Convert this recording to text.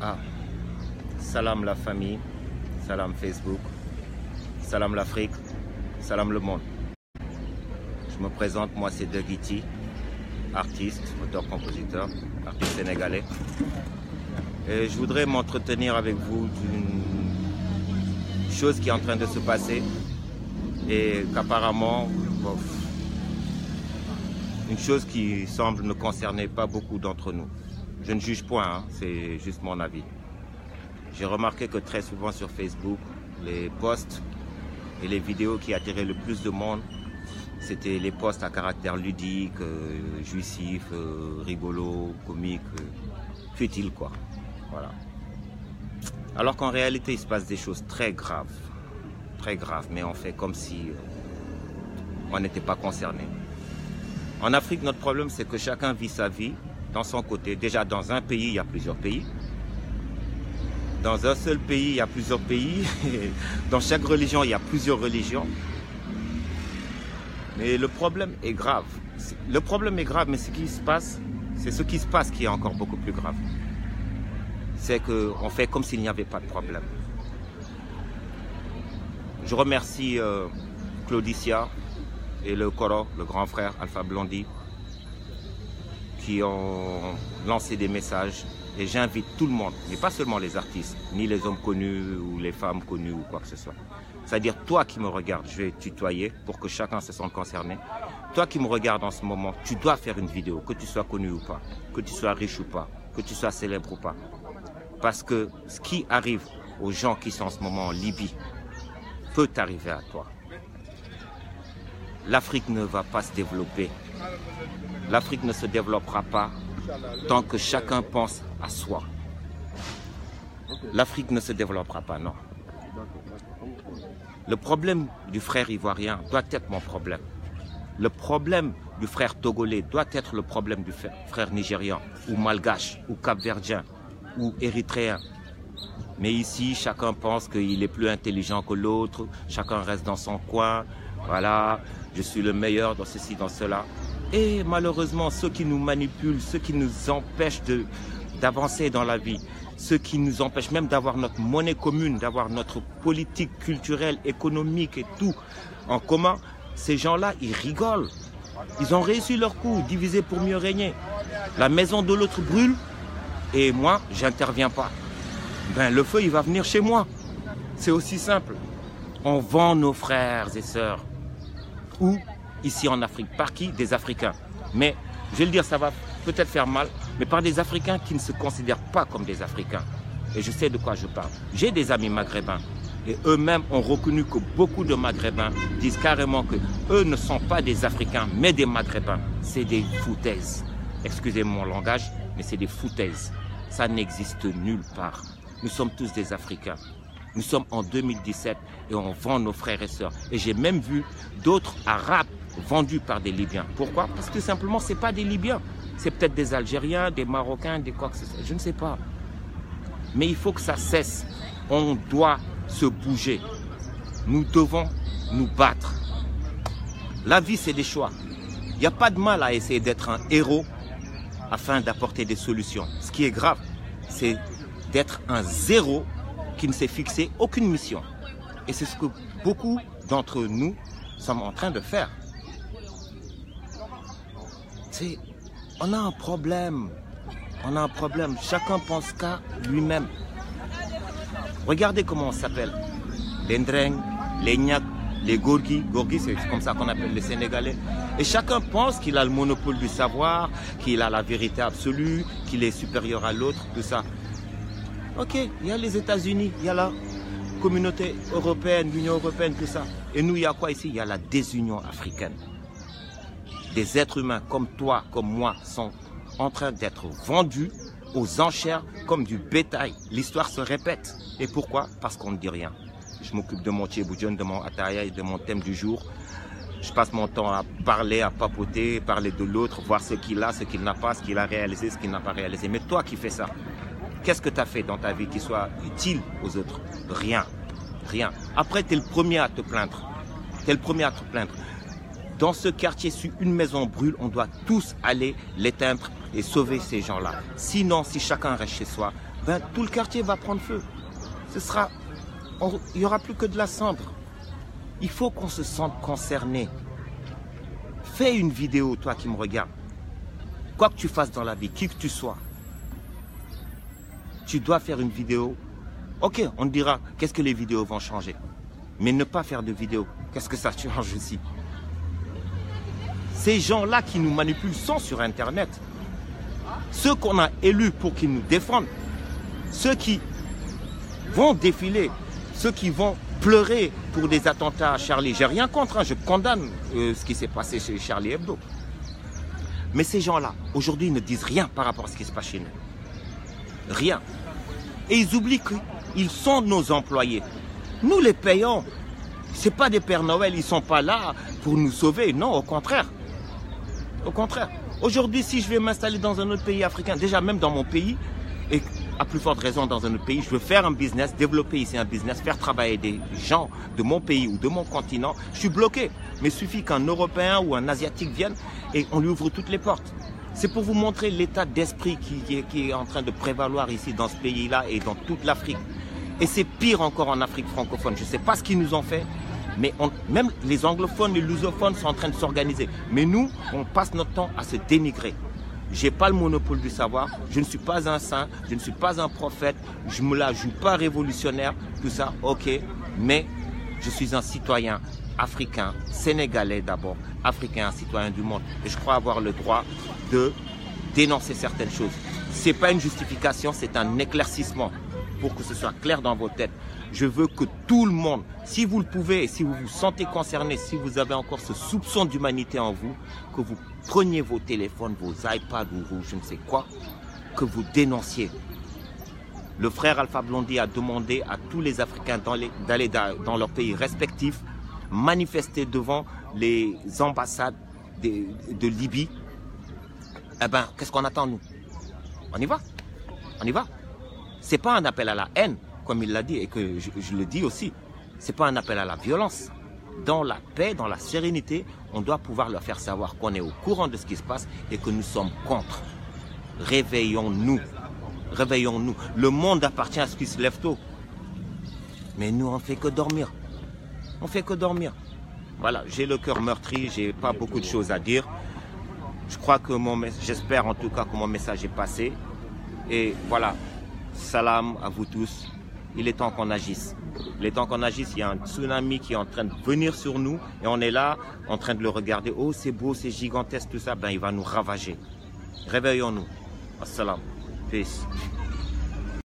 Ah, salam la famille, salam Facebook, salam l'Afrique, salam le monde. Je me présente, moi c'est Deguiti, artiste, auteur-compositeur, artiste sénégalais. Et je voudrais m'entretenir avec vous d'une chose qui est en train de se passer et qu'apparemment, une chose qui semble ne concerner pas beaucoup d'entre nous. Je ne juge point, hein, c'est juste mon avis. J'ai remarqué que très souvent sur Facebook, les posts et les vidéos qui attiraient le plus de monde, c'était les posts à caractère ludique, jouissif, rigolo, comique, futile quoi. Voilà. Alors qu'en réalité, il se passe des choses très graves, mais on fait comme si on n'était pas concerné. En Afrique, notre problème, c'est que chacun vit sa vie dans son côté. Déjà, dans un pays, il y a plusieurs pays. Dans un seul pays, il y a plusieurs pays. Dans chaque religion, il y a plusieurs religions. Mais le problème est grave. Le problème est grave, mais ce qui se passe qui est encore beaucoup plus grave. C'est qu'on fait comme s'il n'y avait pas de problème. Je remercie Claudicia et le Koro, le grand frère Alpha Blondy, qui ont lancé des messages. Et j'invite tout le monde, mais pas seulement les artistes, ni les hommes connus ou les femmes connues ou quoi que ce soit. C'est-à-dire toi qui me regardes, je vais tutoyer pour que chacun se sente concerné. Toi qui me regardes en ce moment, tu dois faire une vidéo, que tu sois connu ou pas, que tu sois riche ou pas, que tu sois célèbre ou pas. Parce que ce qui arrive aux gens qui sont en ce moment en Libye peut arriver à toi. L'Afrique ne va pas se développer. L'Afrique ne se développera pas tant que chacun pense à soi. L'Afrique ne se développera pas, non. Le problème du frère ivoirien doit être mon problème. Le problème du frère togolais doit être le problème du frère nigérian, ou malgache, ou capverdien, ou érythréen. Mais ici, chacun pense qu'il est plus intelligent que l'autre, chacun reste dans son coin, voilà, je suis le meilleur dans ceci, dans cela. Et malheureusement, ceux qui nous manipulent, ceux qui nous empêchent d'avancer dans la vie, ceux qui nous empêchent même d'avoir notre monnaie commune, d'avoir notre politique culturelle, économique et tout en commun, ces gens-là, ils rigolent. Ils ont réussi leur coup, diviser pour mieux régner. La maison de l'autre brûle et moi, j'interviens pas. Ben, le feu, il va venir chez moi. C'est aussi simple. On vend nos frères et sœurs. Ou ici en Afrique, par qui? Des Africains. Mais, je vais le dire, ça va peut-être faire mal, mais par des Africains qui ne se considèrent pas comme des Africains. Et je sais de quoi je parle. J'ai des amis maghrébins. Et eux-mêmes ont reconnu que beaucoup de Maghrébins disent carrément que eux ne sont pas des Africains, mais des Maghrébins. C'est des foutaises. Excusez mon langage, mais c'est des foutaises. Ça n'existe nulle part. Nous sommes tous des Africains. Nous sommes en 2017 et on vend nos frères et sœurs. Et j'ai même vu d'autres Arabes vendus par des Libyens. Pourquoi? Parce que simplement, ce n'est pas des Libyens. C'est peut-être des Algériens, des Marocains, des quoi que ce soit. Je ne sais pas. Mais il faut que ça cesse. On doit se bouger. Nous devons nous battre. La vie, c'est des choix. Il n'y a pas de mal à essayer d'être un héros afin d'apporter des solutions. Ce qui est grave, c'est d'être un zéro qui ne s'est fixé aucune mission. Et c'est ce que beaucoup d'entre nous sommes en train de faire. On a un problème. On a un problème. Chacun pense qu'à lui-même. Regardez comment on s'appelle. Les Ndreng, les Nyak, les Gorgui. Gorgui, c'est comme ça qu'on appelle les Sénégalais. Et chacun pense qu'il a le monopole du savoir, qu'il a la vérité absolue, qu'il est supérieur à l'autre, tout ça. Ok, il y a les États-Unis, il y a la communauté européenne, l'Union européenne, tout ça. Et nous, il y a quoi ici? Il y a la désunion africaine. Des êtres humains comme toi, comme moi, sont en train d'être vendus aux enchères comme du bétail. L'histoire se répète. Et pourquoi? Parce qu'on ne dit rien. Je m'occupe de mon Tchéboudion, de mon Ataya et de mon thème du jour. Je passe mon temps à parler, à papoter, parler de l'autre, voir ce qu'il a, ce qu'il n'a pas, ce qu'il a réalisé, ce qu'il n'a pas réalisé. Mais toi qui fais ça, qu'est-ce que tu as fait dans ta vie qui soit utile aux autres? Rien. Rien. Après, tu es le premier à te plaindre. Tu es le premier à te plaindre. Dans ce quartier, si une maison brûle, on doit tous aller l'éteindre et sauver ces gens-là. Sinon, si chacun reste chez soi, ben, tout le quartier va prendre feu. Il n'y aura plus que de la cendre. Il faut qu'on se sente concerné. Fais une vidéo, toi qui me regardes. Quoi que tu fasses dans la vie, qui que tu sois, tu dois faire une vidéo. Ok, on te dira, qu'est-ce que les vidéos vont changer? Mais ne pas faire de vidéos, qu'est-ce que ça change aussi? Ces gens-là qui nous manipulent sont sur Internet. Ceux qu'on a élus pour qu'ils nous défendent, ceux qui vont défiler, ceux qui vont pleurer pour des attentats à Charlie. J'ai rien contre, hein, je condamne ce qui s'est passé chez Charlie Hebdo. Mais ces gens-là, aujourd'hui, ne disent rien par rapport à ce qui se passe chez nous. Rien. Et ils oublient qu'ils sont nos employés. Nous les payons. Ce n'est pas des Pères Noël, ils ne sont pas là pour nous sauver. Non, au contraire. Au contraire. Aujourd'hui, si je vais m'installer dans un autre pays africain, déjà même dans mon pays, et à plus forte raison dans un autre pays, je veux faire un business, développer ici un business, faire travailler des gens de mon pays ou de mon continent, je suis bloqué. Mais il suffit qu'un Européen ou un Asiatique vienne et on lui ouvre toutes les portes. C'est pour vous montrer l'état d'esprit qui est en train de prévaloir ici dans ce pays-là et dans toute l'Afrique. Et c'est pire encore en Afrique francophone. Je ne sais pas ce qu'ils nous ont fait, mais même les anglophones, les lusophones sont en train de s'organiser. Mais nous, on passe notre temps à se dénigrer. Je n'ai pas le monopole du savoir, je ne suis pas un saint, je ne suis pas un prophète, je ne me la joue pas révolutionnaire, tout ça, ok, mais je suis un citoyen africain, sénégalais d'abord, africain, un citoyen du monde. Et je crois avoir le droit de dénoncer certaines choses. Ce n'est pas une justification, c'est un éclaircissement pour que ce soit clair dans vos têtes. Je veux que tout le monde, si vous le pouvez, si vous vous sentez concerné, si vous avez encore ce soupçon d'humanité en vous, que vous preniez vos téléphones, vos iPads ou je ne sais quoi, que vous dénonciez. Le frère Alpha Blondy a demandé à tous les Africains d'aller dans leurs pays respectifs, manifester devant les ambassades de Libye. Eh bien, qu'est-ce qu'on attend nous? On y va. On y va. Ce n'est pas un appel à la haine, comme il l'a dit, et que je le dis aussi. Ce n'est pas un appel à la violence. Dans la paix, dans la sérénité, on doit pouvoir leur faire savoir qu'on est au courant de ce qui se passe et que nous sommes contre. Réveillons-nous. Réveillons-nous. Le monde appartient à ceux qui se lèvent tôt. Mais nous, on ne fait que dormir. On ne fait que dormir. Voilà, j'ai le cœur meurtri, j'ai pas beaucoup de choses à dire. Je crois que j'espère en tout cas que mon message est passé. Et voilà, salam à vous tous. Il est temps qu'on agisse. Il est temps qu'on agisse. Il y a un tsunami qui est en train de venir sur nous et on est là en train de le regarder. Oh, c'est beau, c'est gigantesque, tout ça. Ben, il va nous ravager. Réveillons-nous. Assalam. Peace.